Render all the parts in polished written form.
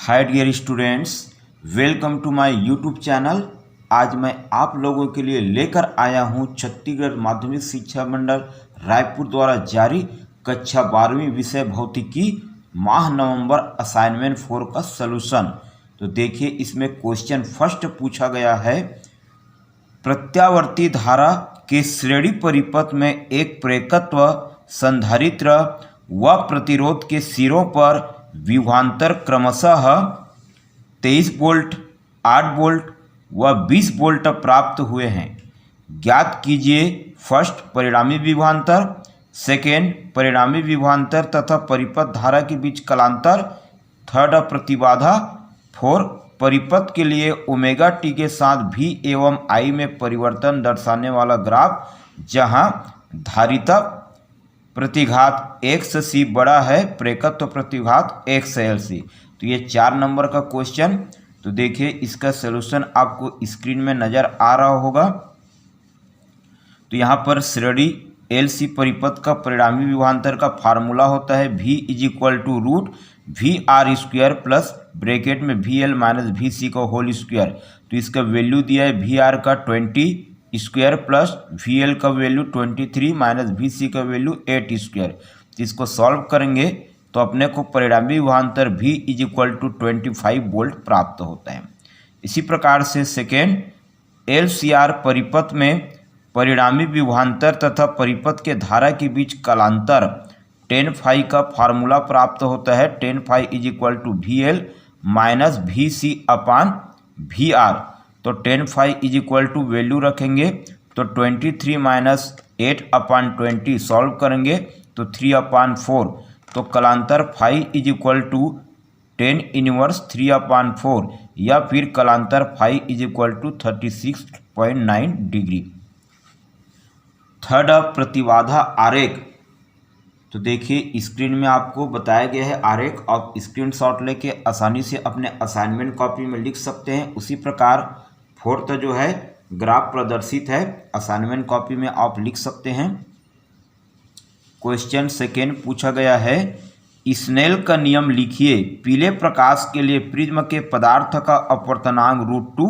Hi dear students, welcome to my YouTube channel. आज मैं आप लोगों के लिए लेकर आया हूं छत्तीसगढ़ माध्यमिक शिक्षा मंडल रायपुर द्वारा जारी कक्षा 12वीं विषय भौतिकी माह नवंबर असाइनमेंट 4 का सलूशन। तो देखिए, इसमें क्वेश्चन फर्स्ट पूछा गया है, प्रत्यावर्ती धारा के श्रेणी परिपथ में एक प्रेरकत्व संधारित्र व प्रतिरोध के सिरों पर विभवांतर क्रमशः 23 वोल्ट, 8 वोल्ट व 20 वोल्ट प्राप्त हुए हैं। ज्ञात कीजिए फर्स्ट परिणामी विभवांतर, सेकेंड परिणामी विभवांतर तथा परिपथ धारा के बीच कलांतर, थर्ड प्रतिबाधा, फोर्थ परिपथ के लिए ओमेगा टी के साथ V एवं I में परिवर्तन दर्शाने वाला ग्राफ जहां धारिता प्रतिघात XC बड़ा है, प्रेरकत्व प्रतिघात XLC। तो ये 4 नंबर का क्वेश्चन। तो देखिए, इसका सलूशन आपको स्क्रीन में नज़र आ रहा होगा। तो यहाँ पर श्रेणी LC परिपथ का परिणामी विभवांतर का फार्मूला होता है V = √VR² प्लस ब्रैकेट में VL माइनस VC का होल स्क्वायर। तो इसका वैल्यू दिया है VR का 20 स्क्वायर प्लस VL का वैल्यू 23 माइनस VC का वैल्यू 8 स्क्वायर। तो इसको सॉल्व करेंगे तो अपने को परिणामी विभवांतर V = 25 वोल्ट प्राप्त होता है। इसी प्रकार से सेकेंड LCR परिपथ में परिणामी विभवांतर तथा परिपथ के धारा के बीच कलांतर tan phi का फार्मूला प्राप्त होता है। tan phi = VL minus VC अपान VR। तो tan phi = वैल्यू रखेंगे तो 23 माइनस 8 अपान 20 सॉल्व करेंगे तो 3/4। तो कलांतर phi = tan इनवर्स 3/4 या फिर कलांतर phi = 36.9 डिग्री। थर्ड प्रतिबाधा आरेख। तो देखिए, स्क्रीन में आपको बताया गया है आरेख। आप स्क्रीनशॉट लेके आसानी से अपने असाइनमेंट कॉपी में लिख सकते हैं। उसी प्रकार फोर्थ जो है ग्राफ प्रदर्शित है, असाइनमेंट कॉपी में आप लिख सकते हैं। क्वेश्चन सेकेंड पूछा गया है, स्नेल का नियम लिखिए। पीले प्रकाश के लिए प्रिज्म के पदार्थ का अपवर्तनांक √2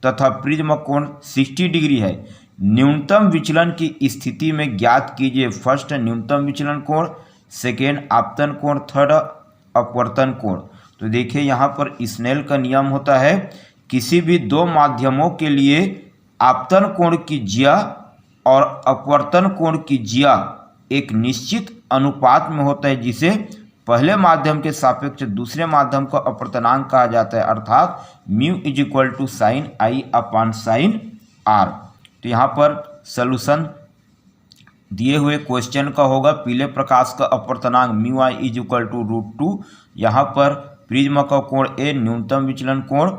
तथा प्रिज्म कोण 60 डिग्री है। न्यूनतम विचलन की स्थिति में ज्ञात कीजिए फर्स्ट न्यूनतम विचलन कोण, सेकेंड आपतन कोण, थर्ड अपवर्तन कोण। तो देखिए, यहाँ पर स्नेल का नियम होता है, किसी भी दो माध्यमों के लिए आपतन कोण की ज्या और अपवर्तन कोण की ज्या एक निश्चित अनुपात में होता है, जिसे पहले माध्यम के सापेक्ष दूसरे माध्यम का अपवर्तनांक कहा जाता है, अर्थात μ = sin I upon sin R। तो यहाँ पर सलूशन दिए हुए क्वेश्चन का होगा, पीले प्रकाश का अपवर्तनांक μI = √2। यहाँ पर प्रिज्म का कोण A न्यूनतम विचलन कोण,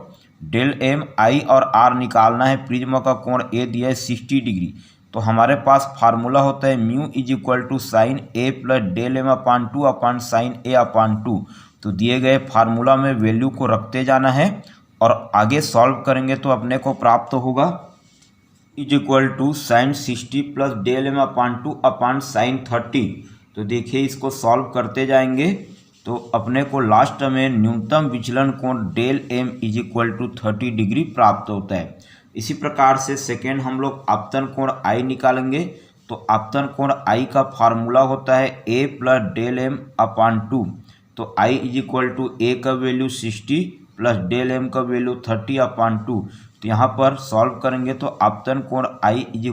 डेल M I और R निकालना है। प्रिज्म का कोण A दिया है 60 डिग्री। तो हमारे पास फार्मूला होता है μ = sin A plus del M upon 2 upon sin A upon 2। तो दिए गए फार्मूला में वैल्यू को रखते जाना है और आगे सॉल्व करेंगे तो अपने को प्राप्त होगा = sin 60 plus del M upon 2 upon sin 30। तो देखिए, इसको सॉल्व करते जाएंगे तो अपने को लास्ट में न्यूनतम विचलन कोण डेल M = 30 डिग्री प्राप्त होता है। इसी प्रकार से सेकेंड हम लोग आपतन कोण I निकालेंगे। तो आपतन कोण I का फार्मूला होता है A plus del M upon 2। तो I = A का वैल्यू 60 प्लस डेल M का वैल्यू 30 अपान 2। तो यहाँ पर सॉल्व करेंगे तो आपतन कोण I =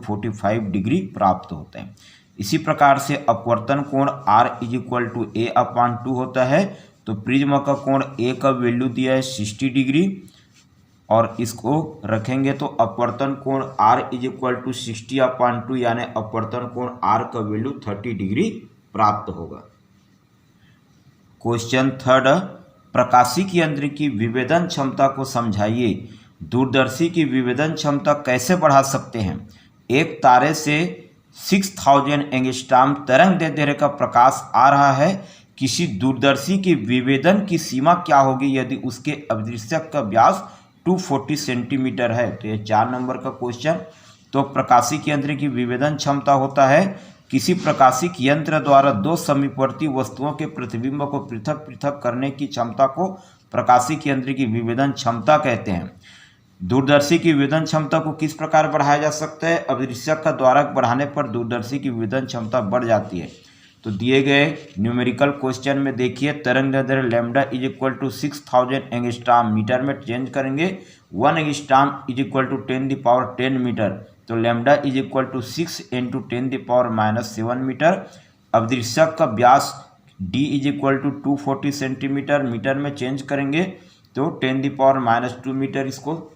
45 डिग्री प्राप्त होता है। इसी प्रकार से अपवर्तन कोण R = A अपान 2 होता है। तो प्रिज्म का कोण A का वैल्यू दिया है 60 डिग्री और इसको रखेंगे तो अपवर्तन कोण R = 60 अपान 2 यानी अपवर्तन कोण R का वैल्यू 30 डिग्री प्राप्त होगा। क्वेश्चन थर्ड, प्रकाशिक यंत्र की विभेदन क्षमता को समझाइए। दूरदर्शी की विभेदन क्षमता कैसे बढ़ा सकते हैं? एक तारे से 6000 एंगस्ट्रॉम तरंग दैर्ध्य का प्रकाश आ रहा है। किसी दूरदर्शी की विभेदन की सीमा क्या होगी यदि उसके अभिदृश्यक का व्यास 240 सेंटीमीटर है? तो ये 4 नंबर का क्वेश्चन। तो प्रकाशिक यंत्र की विभेदन क्षमता होता है, किसी प्रकाशिक यंत्र द्वारा दो समीपवर्ती वस्तुओं के प्रतिबिंब को पृथक पृथक करने की क्षमता को प्रकाशीय केंद्र की विभेदन क्षमता कहते हैं। दूरदर्शी की विभेदन क्षमता को किस प्रकार बढ़ाया जा सकता है? अभिदृश्यक का द्वारक बढ़ाने पर दूरदर्शी की विभेदन क्षमता बढ़ जाती है। तो दिए गए न्यूमेरिकल क्वेश्चन में देखिए, तरंग दैर्ध्य lambda is equal to 6000 angstrom, metre में चेंज करेंगे 1 angstrom is equal to 10⁻10 metre, तो lambda is equal to 6 × 10⁻⁻7 metre. अभिदृश्यक का व्यास d is equal to 240 centimetre, metre में चेंज करेंगे तो 10⁻2 मीटर इसको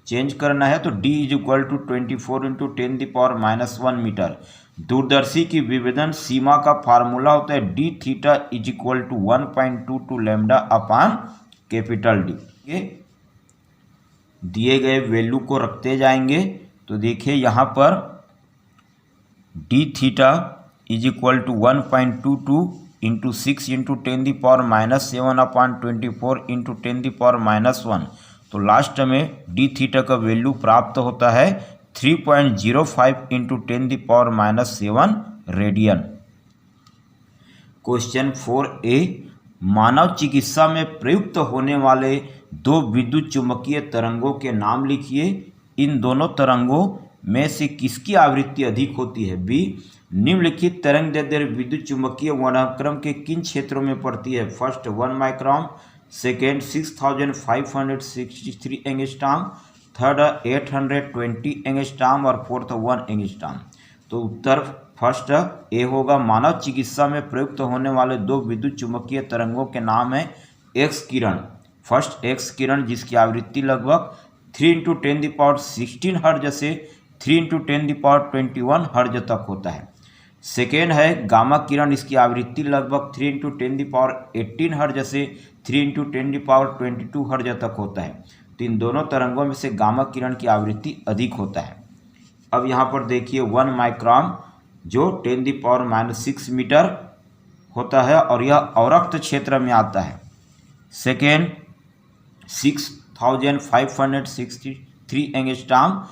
चेंज करना है, तो d is equal to 24 × 10⁻1 metre. दूरदर्शी की विभेदन सीमा का फार्मूला होता है d theta is equal to 1.22 lambda upon capital D। दिए गए वैल्यू को रखते जाएंगे तो देखिए यहाँ पर d theta is equal to 1.22 × 6 × 10⁻7 upon 24 × 10⁻1, तो लास्ट में d थीटा का वैल्यू प्राप्त होता है 3.05 × 10⁻7 रेडियन। क्वेश्चन 4a, मानव चिकित्सा में प्रयुक्त होने वाले दो विद्युत चुम्बकीय तरंगों के नाम लिखिए। इन दोनों तरंगों में से किसकी आवृत्ति अधिक होती है? b, निम्नलिखित तरंग दैर्ध्य विद्युत चुम्बकीय वर्णक्रम के किन क्षेत्रों में पड़ती है? First 1 micron, second 6563 angstrom, third 820 angstrom और फोर्थ 1 एंगस्ट्रॉम। तो उत्तर फर्स्ट ए होगा। मानव चिकित्सा में प्रयुक्त होने वाले दो विद्युत चुम्बकीय तरंगों के नाम है एक्स किरण। फर्स्ट एक्स किरण जिसकी आवृत्ति लगभग 3 × 10⁻16 हर्ज से 3 × 10⁻21 हर्ज तक होता है। सेकेंड है गामा किरण, इसकी आवृत्ति लगभग 3 × 10⁻18 हर्ज से 3 × 10⁻22 हर्ज तक होता है। तो इन दोनों तरंगों में से गामा किरण की आवृत्ति अधिक होता है। अब यहाँ पर देखिए 1 माइक्रोन जो 10⁻6 मीटर होता है और यह अवरक्त क्षेत्र में आता है। सेकेंड 6563 एंगस्ट्रॉम,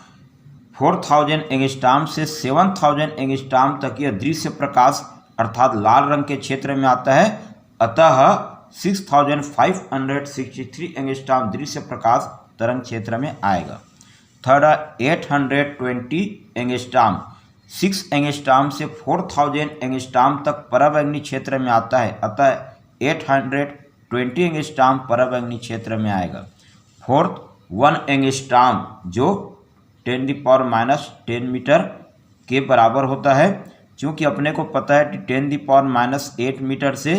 4000 एंगस्ट्रॉम से 7000 एंगस्ट्रॉम तक यह दृश्य प्रकाश अर्थात लाल रंग के क्षेत्र में आता है। अतः 6563 एंगस्ट्रॉम दृश्य प्रकाश तरंग क्षेत्र में आएगा। थर्ड 820 एंगस्ट्रॉम, 6 एंगस्ट्रॉम से 4000 एंगस्ट्रॉम तक पराबैंगनी क्षेत्र में आता है। अतः 820 एंगस्ट्रॉम पराबैंगनी क्षेत्र में आएगा। फोर्थ 1 एंगस्ट्रॉम जो 10⁻10 मीटर के बराबर होता है। क्योंकि अपने को पता है कि 10⁻8 मीटर से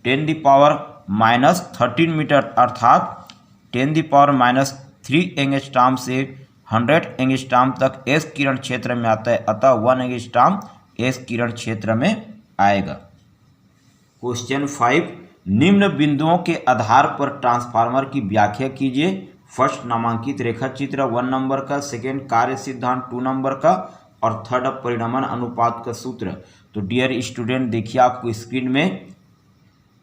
10⁻13 मीटर अर्थात 10⁻3 एंगस्ट्रॉम से 100 एंगस्ट्रॉम तक एस किरण क्षेत्र में आता है। अतः 1 एंगस्ट्रॉम एस किरण क्षेत्र में आएगा। क्वेश्चन 5, निम्न बिंदुओं के आधार पर ट्रांसफार्मर की व्याख्या कीजिए। फर्स्ट नामांकित रेखा चित्र 1 नंबर का, सेकेंड कार्य सिद्धांत 2 नंबर का और थर्ड परिणामन अनुपात का सूत्र। तो डियर स्टूडेंट देखिए आपको स्क्रीन में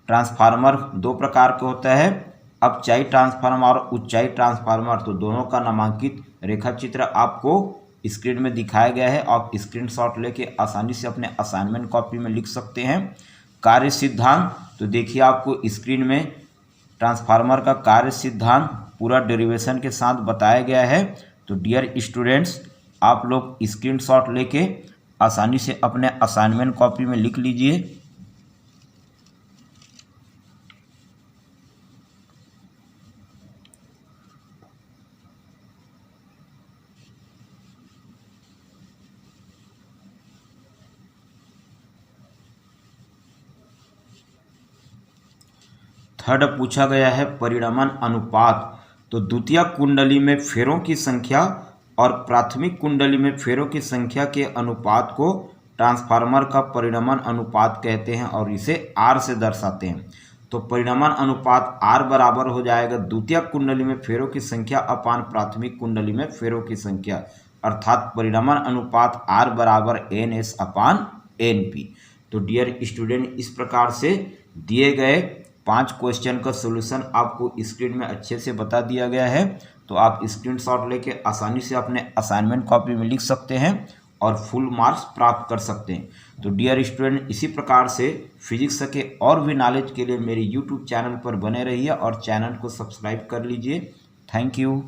ट्रांसफार्मर दो प्रकार का होता है, अपचाई ट्रांसफार्मर और उच्चाई ट्रांसफार्मर। तो दोनों का नामांकित रेखा चित्र आपको स्क्रीन में दिखाया गया है। आप स्क्रीनशॉट लेके आसानी से अपने असाइनमेंट कॉपी में लिख सकते हैं। कार्य सिद्धांत, तो देखिए आपको स्क्रीन में ट्रांसफार्मर का कार्य सिद्धांत पूरा डेरिवेशन के साथ बताया गया है। तो डियर स्टूडेंट्स आप लोग स्क्रीनशॉट लेके आसानी से अपने असाइनमेंट कॉपी में लिख लीजिए। थर्ड पूछा गया है परिणामन अनुपात। तो द्वितीयक कुंडली में फेरों की संख्या और प्राथमिक कुंडली में फेरों की संख्या के अनुपात को ट्रांसफार्मर का परिणामन अनुपात कहते हैं और इसे R से दर्शाते हैं। तो परिणामन अनुपात R बराबर हो जाएगा द्वितीयक कुंडली में फेरों की संख्या अपान प्राथमिक कुंडली में फेरों की संख्या, अर्थात परिणामन अनुपात R बराबर NS अपान NP। तो डियर स्टूडेंट इस प्रकार से दिए गए 5 क्वेश्चन का सॉल्यूशन आपको स्क्रीन में अच्छे से बता दिया गया है। तो आप स्क्रीनशॉट लेके आसानी से अपने असाइनमेंट कॉपी में लिख सकते हैं और फुल मार्क्स प्राप्त कर सकते हैं। तो डियर स्टूडेंट, इसी प्रकार से फिजिक्स के और भी नॉलेज के लिए मेरे यूट्यूब चैनल पर बने रहिए और चैनल को सब्सक्राइब कर लीजिए। Thank you.